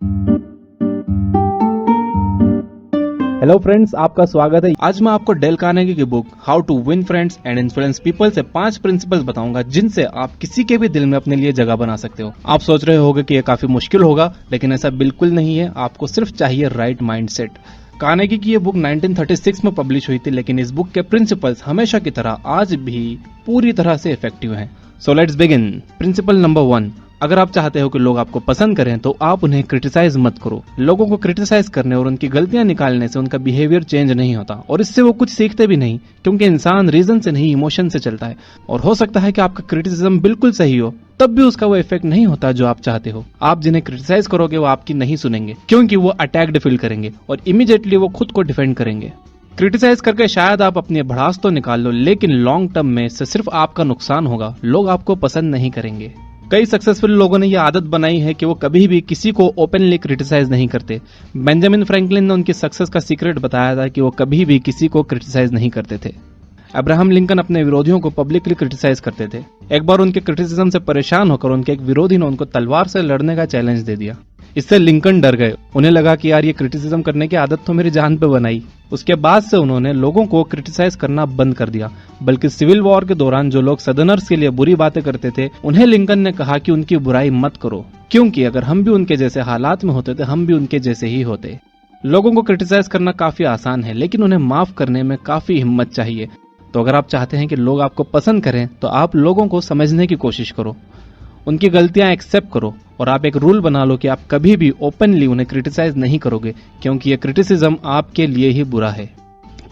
Hello friends, आपका स्वागत है। आज मैं आपको डेल कार्नेगी की book how to win friends and influence people से 5 प्रिंसिपल्स बताऊंगा जिनसे आप किसी के भी दिल में अपने लिए जगह बना सकते हो। आप सोच रहे होगे कि ये काफी मुश्किल होगा, लेकिन ऐसा बिल्कुल नहीं है। आपको सिर्फ चाहिए राइट माइंडसेट। कार्नेगी की ये बुक 1936 में पब्लिश हुई थी, लेकिन इस बुक के प्रिंसिपल्स हमेशा की तरह आज भी पूरी तरह से इफेक्टिव हैं। So let's begin. Principle number 1, अगर आप चाहते हो कि लोग आपको पसंद करें तो आप उन्हें क्रिटिसाइज मत करो। लोगों को क्रिटिसाइज करने और उनकी गलतियां निकालने से उनका बिहेवियर चेंज नहीं होता और इससे वो कुछ सीखते भी नहीं, क्योंकि इंसान रीजन से नहीं इमोशन से चलता है। और हो सकता है कि आपका क्रिटिसिज्म बिल्कुल सही हो, तब भी उसका वो इफेक्ट नहीं होता जो आप चाहते हो। आप जिन्हें क्रिटिसाइज करोगे वो आपकी नहीं सुनेंगे, क्योंकि वो अटैक्ड फील करेंगे और इमीडिएटली वो खुद को डिफेंड करेंगे। क्रिटिसाइज करके शायद आप अपनी भड़ास तो निकाल लो, लेकिन लॉन्ग टर्म में इससे सिर्फ आपका नुकसान होगा। लोग आपको पसंद नहीं करेंगे। कई सक्सेसफुल लोगों ने यह आदत बनाई है कि वो कभी भी किसी को ओपनली क्रिटिसाइज नहीं करते। बेंजामिन फ्रैंकलिन ने उनकी सक्सेस का सीक्रेट बताया था कि वो कभी भी किसी को क्रिटिसाइज नहीं करते थे। अब्राहम लिंकन अपने विरोधियों को पब्लिकली क्रिटिसाइज करते थे। एक बार उनके क्रिटिसिज्म से परेशान होकर उनके एक विरोधी ने उनको तलवार से लड़ने का चैलेंज दे दिया। इससे लिंकन डर गए। उन्हें लगा कि यार ये क्रिटिसिज्म करने की आदत तो मेरी जान पे बनाई। उसके बाद से उन्होंने लोगों को क्रिटिसाइज करना बंद कर दिया। बल्कि सिविल वॉर के दौरान जो लोग सदर्नर्स के लिए बुरी बातें करते थे, उन्हें लिंकन ने कहा कि उनकी बुराई मत करो, क्योंकि अगर हम भी उनके जैसे हालात में होते तो हम भी उनके जैसे ही होते। लोगों को क्रिटिसाइज करना काफी आसान है, लेकिन उन्हें माफ करने में काफी हिम्मत चाहिए। तो अगर आप चाहते हैं कि लोग आपको पसंद करें तो आप लोगों को समझने की कोशिश करो, उनकी गलतियां एक्सेप्ट करो और आप एक रूल बना लो कि आप कभी भी ओपनली उन्हें क्रिटिसाइज नहीं करोगे, क्योंकि यह क्रिटिसिज्म आपके लिए ही बुरा है।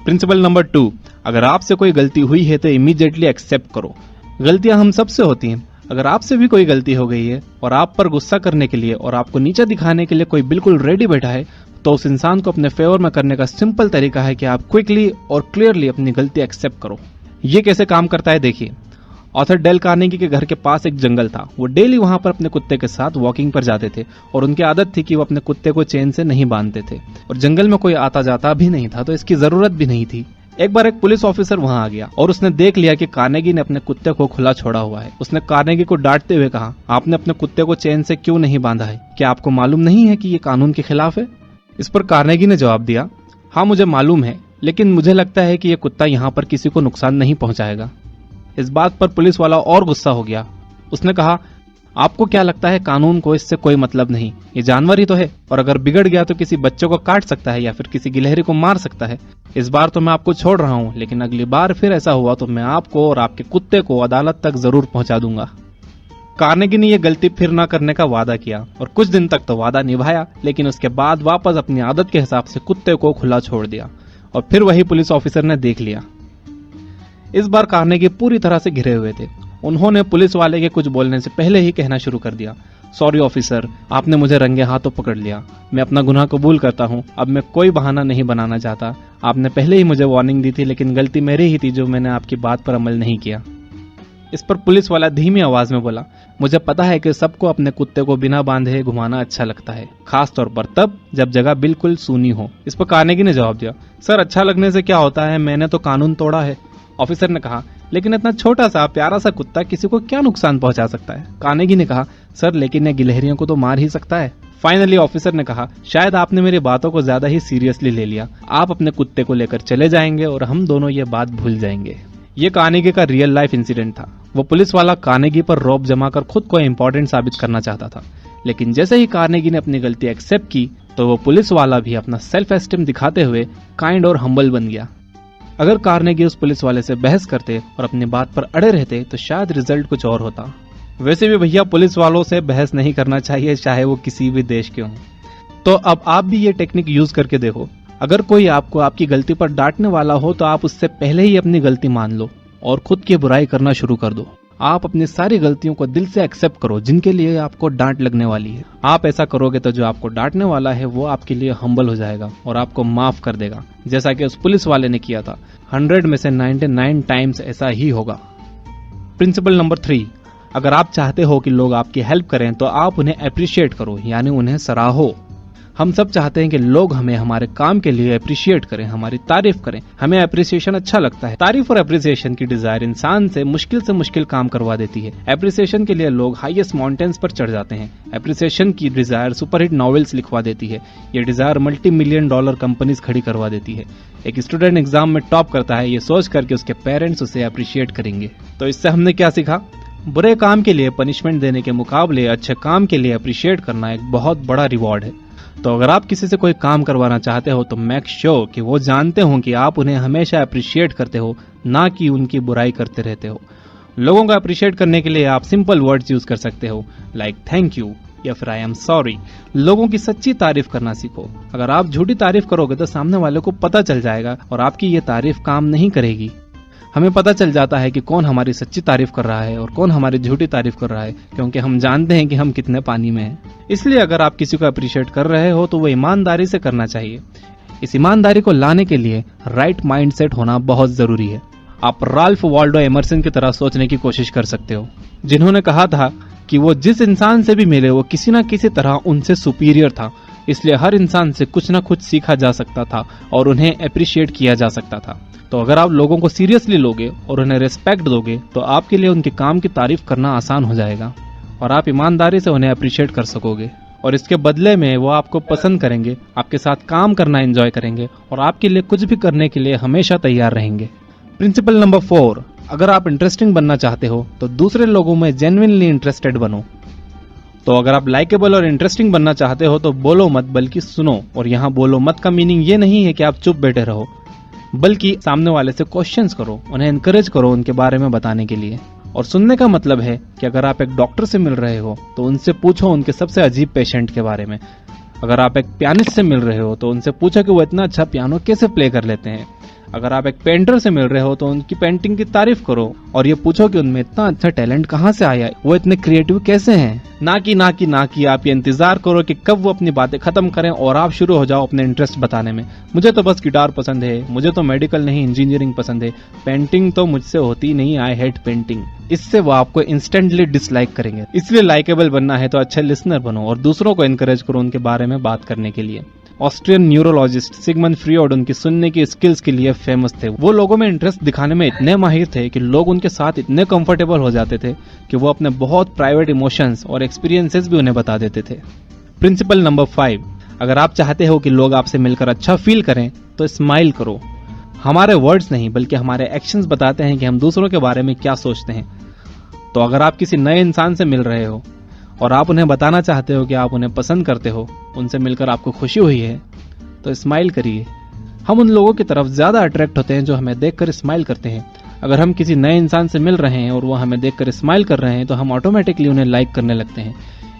प्रिंसिपल नंबर 2, अगर आपसे कोई गलती हुई है तो इमीडिएटली एक्सेप्ट करो। गलतियां हम सबसे होती हैं। अगर आपसे भी कोई गलती हो गई है और आप पर गुस्सा करने के लिए और आपको नीचा दिखाने के लिए कोई बिल्कुल रेडी बैठा है, तो उस इंसान को अपने फेवर में करने का सिंपल तरीका है कि आप क्विकली और क्लियरली अपनी गलती एक्सेप्ट करो। ये कैसे काम करता है देखिए। ऑथर डेल कार्नेगी के घर के पास एक जंगल था। वो डेली वहां पर अपने कुत्ते के साथ वॉकिंग पर जाते थे और उनकी आदत थी कि वो अपने कुत्ते को चेन से नहीं बांधते थे। और जंगल में कोई आता जाता भी नहीं था, तो इसकी जरूरत भी नहीं थी। एक बार एक पुलिस ऑफिसर वहां आ गया और उसने देख लिया कि कार्नेगी ने अपने कुत्ते को खुला छोड़ा हुआ है। उसने कार्नेगी को डांटते हुए कहा, आपने अपने कुत्ते को चेन से क्यों नहीं बांधा है? क्या आपको मालूम नहीं है कि ये कानून के खिलाफ है? इस पर कार्नेगी ने जवाब दिया, हाँ मुझे मालूम है, लेकिन मुझे लगता है कि यह कुत्ता यहाँ पर किसी को नुकसान नहीं पहुंचाएगा। इस बात पर पुलिस वाला और गुस्सा हो गया। उसने कहा, आपको क्या लगता है कानून को इससे कोई मतलब नहीं? ये जानवर ही तो है, और अगर बिगड़ गया तो किसी बच्चे को काट सकता है या फिर किसी गिलहरी को मार सकता है। इस बार तो मैं आपको छोड़ रहा हूँ, लेकिन अगली बार फिर ऐसा हुआ तो मैं आपको और आपके कुत्ते को अदालत तक जरूर पहुंचा दूंगा। कार्नेगी ने यह गलती फिर ना करने का वादा किया और कुछ दिन तक तो वादा निभाया, लेकिन उसके बाद वापस अपनी आदत के हिसाब से कुत्ते को खुला छोड़ दिया। और फिर वही पुलिस ऑफिसर ने देख लिया। इस बार कार्नेगी पूरी तरह से घिरे हुए थे। उन्होंने पुलिस वाले के कुछ बोलने से पहले ही कहना शुरू कर दिया, सॉरी ऑफिसर, आपने मुझे रंगे हाथों पकड़ लिया। मैं अपना गुनाह कबूल करता हूँ। अब मैं कोई बहाना नहीं बनाना चाहता। आपने पहले ही मुझे वार्निंग दी थी, लेकिन गलती मेरी ही थी जो मैंने आपकी बात पर अमल नहीं किया। इस पर पुलिस वाला धीमी आवाज में बोला, मुझे पता है कि सबको अपने कुत्ते को बिना बांधे घुमाना अच्छा लगता है, खास तौर पर तब जब जगह बिल्कुल सूनी हो। इस पर कार्नेगी ने जवाब दिया, सर अच्छा लगने से क्या होता है, मैंने तो कानून तोड़ा है। ऑफिसर ने कहा, लेकिन इतना छोटा सा प्यारा सा कुत्ता किसी को क्या नुकसान पहुंचा सकता है? कार्नेगी ने कहा, सर लेकिन ये गिलहरियों को तो मार ही सकता है। फाइनली ऑफिसर ने कहा, शायद आपने मेरी बातों को ज्यादा ही सीरियसली ले लिया। आप अपने कुत्ते को लेकर चले जाएंगे और हम दोनों ये बात भूल जाएंगे। ये कार्नेगी का रियल लाइफ इंसिडेंट था। वो पुलिस वाला कार्नेगी पर रौब जमा कर खुद को इम्पोर्टेंट साबित करना चाहता था, लेकिन जैसे ही कार्नेगी ने अपनी गलती एक्सेप्ट की तो वो पुलिस वाला भी अपना सेल्फ एस्टीम दिखाते हुए काइंड और हम्बल बन गया। अगर कार्नेगी उस पुलिस वाले से बहस करते और अपनी बात पर अड़े रहते तो शायद रिजल्ट कुछ और होता। वैसे भी भैया पुलिस वालों से बहस नहीं करना चाहिए, चाहे वो किसी भी देश के हों। तो अब आप भी ये टेक्निक यूज करके देखो। अगर कोई आपको आपकी गलती पर डांटने वाला हो तो आप उससे पहले ही अपनी गलती मान लो और खुद की बुराई करना शुरू कर दो। आप अपनी सारी गलतियों को दिल से एक्सेप्ट करो जिनके लिए आपको डांट लगने वाली है। आप ऐसा करोगे तो जो आपको डांटने वाला है वो आपके लिए हम्बल हो जाएगा और आपको माफ कर देगा, जैसा कि उस पुलिस वाले ने किया था। 100 में से 99 टाइम्स ऐसा ही होगा। प्रिंसिपल नंबर 3, अगर आप चाहते हो कि लोग आपकी हेल्प करें तो आप उन्हें अप्रिशिएट करो, यानी उन्हें सराहो। हम सब चाहते हैं कि लोग हमें हमारे काम के लिए अप्रिशिएट करें, हमारी तारीफ करें। हमें अप्रिसिएशन अच्छा लगता है। तारीफ और अप्रिसिएशन की डिजायर इंसान से मुश्किल काम करवा देती है। अप्रिसिएशन के लिए लोग हाईएस्ट माउंटेन्स पर चढ़ जाते हैं। अप्रिसिएशन की डिजायर सुपरहिट नॉवेल्स लिखवा देती है। ये डिजायर $multi-million कंपनीज खड़ी करवा देती है। एक स्टूडेंट एग्जाम में टॉप करता है ये सोच करके उसके पेरेंट्स उसे अप्रिशिएट करेंगे। तो इससे हमने क्या सीखा? बुरे काम के लिए पनिशमेंट देने के मुकाबले अच्छे काम के लिए अप्रिशिएट करना एक बहुत बड़ा रिवॉर्ड है। तो अगर आप किसी से कोई काम करवाना चाहते हो तो मेक श्योर कि वो जानते हो कि आप उन्हें हमेशा अप्रिशिएट करते हो, ना कि उनकी बुराई करते रहते हो। लोगों को अप्रिशिएट करने के लिए आप सिंपल वर्ड्स यूज कर सकते हो, लाइक थैंक यू या फिर आई एम सॉरी। लोगों की सच्ची तारीफ करना सीखो। अगर आप झूठी तारीफ करोगे तो सामने वाले को पता चल जाएगा और आपकी ये तारीफ काम नहीं करेगी। हमें पता चल जाता है कि कौन हमारी सच्ची तारीफ कर रहा है और कौन हमारी झूठी तारीफ कर रहा है, क्योंकि हम जानते हैं कि हम कितने पानी में हैं। इसलिए अगर आप किसी को अप्रिशिएट कर रहे हो तो वो ईमानदारी से करना चाहिए। इस ईमानदारी को लाने के लिए राइट माइंडसेट होना बहुत जरूरी है। आप राल्फ वाल्डो एमर्सन की तरह सोचने की कोशिश कर सकते हो, जिन्होंने कहा था कि वो जिस इंसान से भी मिले वो किसी न किसी तरह उनसे सुपीरियर था, इसलिए हर इंसान से कुछ न कुछ सीखा जा सकता था और उन्हें अप्रिशिएट किया जा सकता था। तो अगर आप लोगों को सीरियसली लोगे और उन्हें रिस्पेक्ट दोगे तो आपके लिए उनके काम की तारीफ करना आसान हो जाएगा और आप ईमानदारी से उन्हें अप्रिशिएट कर सकोगे। और इसके बदले में वो आपको पसंद करेंगे, आपके साथ काम करना एंजॉय करेंगे और आपके लिए कुछ भी करने के लिए हमेशा तैयार रहेंगे। प्रिंसिपल नंबर 4, अगर आप इंटरेस्टिंग बनना चाहते हो तो दूसरे लोगों में जेन्युइनली इंटरेस्टेड बनो। तो अगर आप लाइकेबल और इंटरेस्टिंग बनना चाहते हो तो बोलो मत बल्कि सुनो। और यहाँ बोलो मत का मीनिंग ये नहीं है कि आप चुप बैठे रहो, बल्कि सामने वाले से क्वेश्चंस करो, उन्हें एनकरेज करो उनके बारे में बताने के लिए। और सुनने का मतलब है कि अगर आप एक डॉक्टर से मिल रहे हो तो उनसे पूछो उनके सबसे अजीब पेशेंट के बारे में। अगर आप एक पियानिस्ट से मिल रहे हो तो उनसे पूछो कि वो इतना अच्छा पियानो कैसे प्ले कर लेते हैं। अगर आप एक पेंटर से मिल रहे हो तो उनकी पेंटिंग की तारीफ करो और ये पूछो कि उनमें इतना अच्छा टैलेंट कहाँ से आया, वो इतने क्रिएटिव कैसे हैं। ना कि आप ये इंतजार करो कि कब वो अपनी बातें खत्म करें और आप शुरू हो जाओ अपने इंटरेस्ट बताने में। मुझे तो बस गिटार पसंद है, मुझे तो मेडिकल नहीं इंजीनियरिंग पसंद है, पेंटिंग तो मुझसे होती नहीं, आई हेट पेंटिंग। इससे वो आपको इंस्टेंटली डिसलाइक करेंगे। इसलिए लाइकेबल बनना है तो अच्छे लिसनर बनो और दूसरों को एनकरेज करो उनके बारे में बात करने के लिए। ऑस्ट्रियन न्यूरोलॉजिस्ट सिगमंड फ्रीड उनकी सुनने की स्किल्स के लिए फेमस थे। वो लोगों में इंटरेस्ट दिखाने में इतने माहिर थे कि लोग उनके साथ इतने कंफर्टेबल हो जाते थे कि वो अपने बहुत प्राइवेट इमोशंस और एक्सपीरियंसेस भी उन्हें बता देते थे। प्रिंसिपल नंबर 5, अगर आप चाहते हो कि लोग आपसे मिलकर अच्छा फील करें तो स्माइल करो। हमारे वर्ड्स नहीं बल्कि हमारे एक्शंस बताते हैं कि हम दूसरों के बारे में क्या सोचते हैं। तो अगर आप किसी नए इंसान से मिल रहे हो और आप उन्हें बताना चाहते हो कि आप उन्हें पसंद करते हो, उनसे मिलकर आपको खुशी हुई है, तो स्माइल करिए। हम उन लोगों की तरफ ज्यादा अट्रैक्ट होते हैं जो हमें देखकर स्माइल करते हैं। अगर हम किसी नए इंसान से मिल रहे हैं और वो हमें देखकर स्माइल कर रहे हैं तो हम ऑटोमेटिकली उन्हें लाइक करने लगते हैं।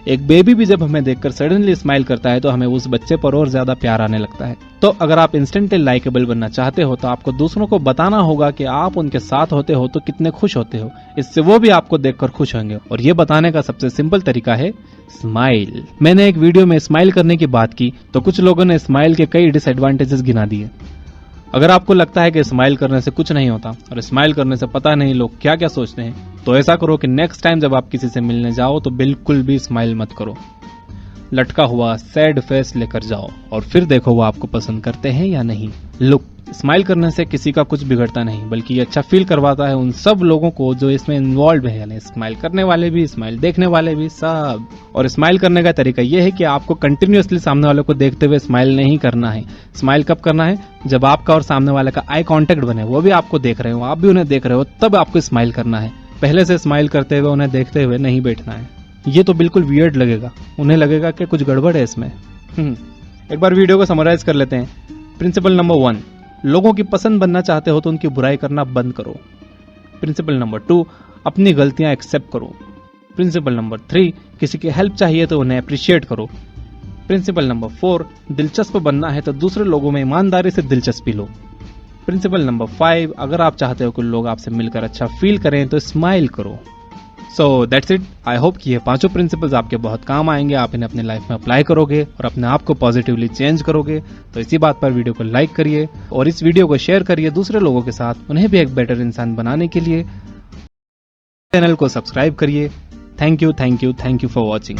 एक बेबी भी जब हमें देखकर सडनली स्माइल करता है तो हमें उस बच्चे पर और ज्यादा प्यार आने लगता है। तो अगर आप इंस्टेंटली लाइकेबल बनना चाहते हो तो आपको दूसरों को बताना होगा कि आप उनके साथ होते हो तो कितने खुश होते हो। इससे वो भी आपको देखकर खुश होंगे और ये बताने का सबसे सिंपल तरीका है स्माइल। मैंने एक वीडियो में स्माइल करने की बात की तो कुछ लोगों ने स्माइल के कई डिसएडवांटेजेस गिना दिए। अगर आपको लगता है कि स्माइल करने से कुछ नहीं होता और स्माइल करने से पता नहीं लोग क्या क्या सोचते हैं, तो ऐसा करो कि नेक्स्ट टाइम जब आप किसी से मिलने जाओ तो बिल्कुल भी स्माइल मत करो। लटका हुआ सैड फेस लेकर जाओ और फिर देखो वो आपको पसंद करते हैं या नहीं। लुक, स्माइल करने से किसी का कुछ बिगड़ता नहीं बल्कि ये अच्छा फील करवाता है उन सब लोगों को जो इसमें इन्वॉल्व है, यानी स्माइल करने वाले भी, स्माइल देखने वाले भी, सब। और स्माइल करने का तरीका ये है कि आपको कंटिन्यूअसली सामने वाले को देखते हुए स्माइल नहीं करना है। स्माइल कब करना है? जब आपका और सामने वाले का आई कांटेक्ट बने, वो भी आपको देख रहे हो, आप भी उन्हें देख रहे हो, तब आपको स्माइल करना है। पहले से स्माइल करते हुए उन्हें देखते हुए नहीं बैठना है। ये तो बिल्कुल वियर्ड लगेगा, उन्हें लगेगा कि कुछ गड़बड़ है इसमें। एक बार वीडियो को समराइज कर लेते हैं। प्रिंसिपल नंबर 1, लोगों की पसंद बनना चाहते हो तो उनकी बुराई करना बंद करो। प्रिंसिपल नंबर 2, अपनी गलतियां एक्सेप्ट करो। प्रिंसिपल नंबर 3, किसी की हेल्प चाहिए तो उन्हें अप्रिशिएट करो। प्रिंसिपल नंबर 4, दिलचस्प बनना है तो दूसरे लोगों में ईमानदारी से दिलचस्पी लो। प्रिंसिपल नंबर 5, अगर आप चाहते हो कि लोग आपसे मिलकर अच्छा फील करें तो स्माइल करो। So that's it. I hope कि ये पांचों प्रिंसिपल्स आपके बहुत काम आएंगे, आप इन्हें अपने लाइफ में अप्लाई करोगे और अपने आप को पॉजिटिवली चेंज करोगे। तो इसी बात पर वीडियो को लाइक करिए और इस वीडियो को शेयर करिए दूसरे लोगों के साथ, उन्हें भी एक बेटर इंसान बनाने के लिए। चैनल को सब्सक्राइब करिए। Thank you for watching.